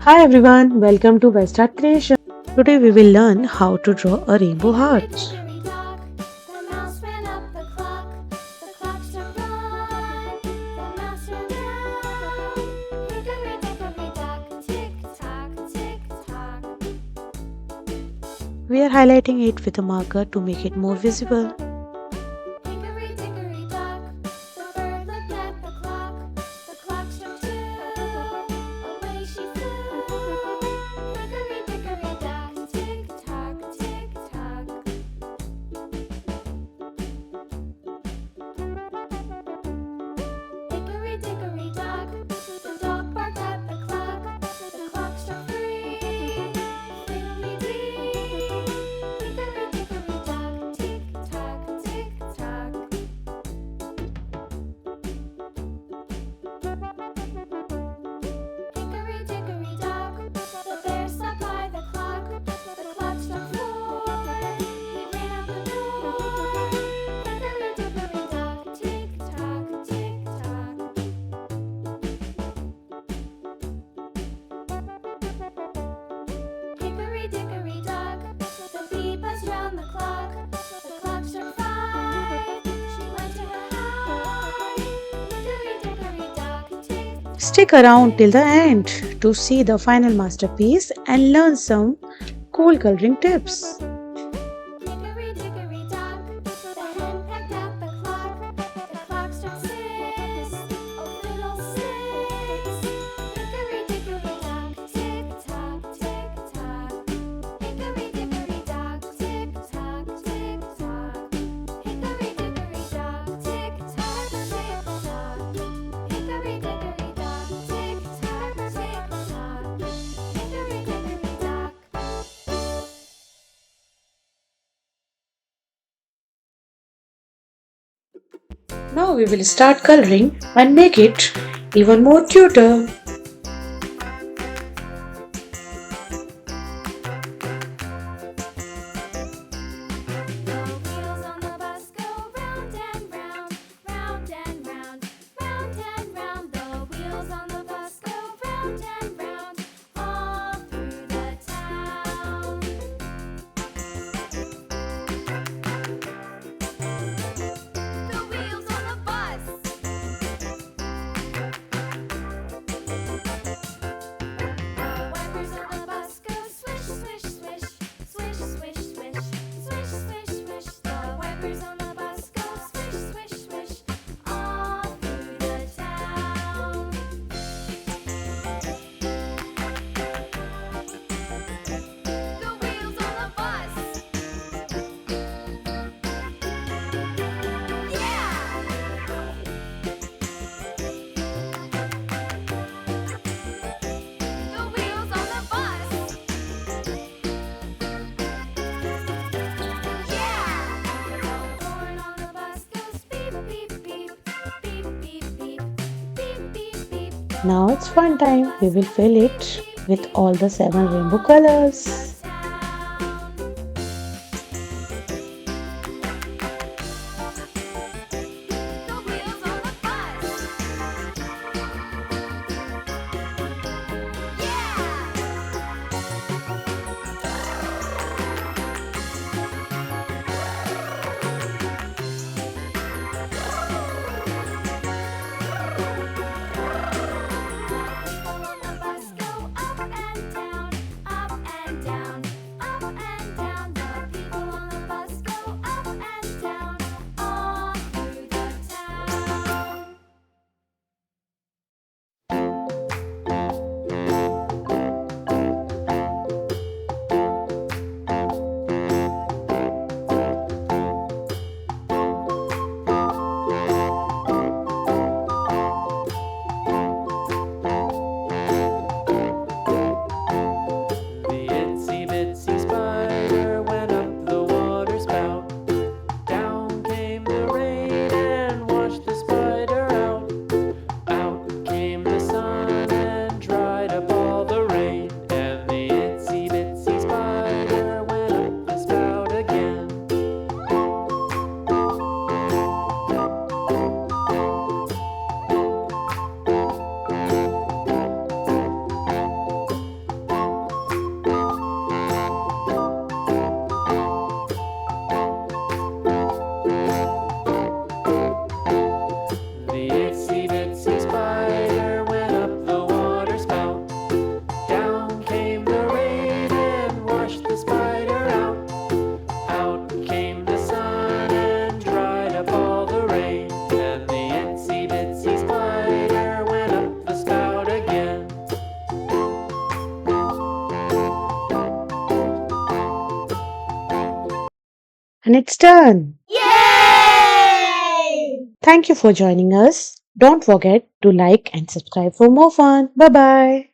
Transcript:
Hi everyone, welcome to West Art Creation. Today we will learn how to draw a rainbow heart. Dickory dock, the mouse ran up the clock. The clock struck one. The mouse ran down. Hickory dickory dock, tick tock, tick tock. We are highlighting it with a marker to make it more visible. Hickory dickory dock, the bird looked at the clock. The clock struck two. Away she flew. Hickory dickory dock, tick tock, tick tock. Hickory dickory dock, the dog barked at the clock. The clock struck three. Fiddly-dee. Hickory dickory dock, tick tock, tick tock. Hickory dickory dock, the bear sat by the clock. The clock struck four. He ran out the door. Hickory dickory dock, tick tock, tick tock. Hickory dickory dock, the bee buzzed round the clock. The clock struck five. She went to her hive. Hickory dickory dock, tick Stick around till the end to see the final masterpiece and learn some cool coloring tips. Hickory dickory dock, the hen pecked at the clock. The clock struck six. Oh, fiddlesticks. Hickory dickory dock, tick tock, tick tock. Hickory dickory dock, tick tock, tick tock. Hickory dickory dock, tick tock, tick tock. Hickory dickory dock, tick tock, tick tock. Hickory dickory dock. Now we will start coloring and make it even more cuter. The wheels on the bus go round and round, round and round, round and round. The wheels on the bus go round and round, all through the town. The wheels on the bus. The wipers on the bus go swish, swish, swish, swish, swish, swish, swish, swish, swish. The wipers on the bus go swish, swish, swish, all through the town. The wheels on the bus. Yeah! The wheels on the bus. Yeah! The horn on the bus goes beep, beep, beep, beep, beep, beep, beep, beep, beep. Now it's fun time. We will fill it with all the 7 rainbow colors. The wheels on the bus. Yeah! People on the bus go up and down, up and down, And it's done. Yay! Thank you for joining us. Don't forget to like and subscribe for more fun. Bye bye.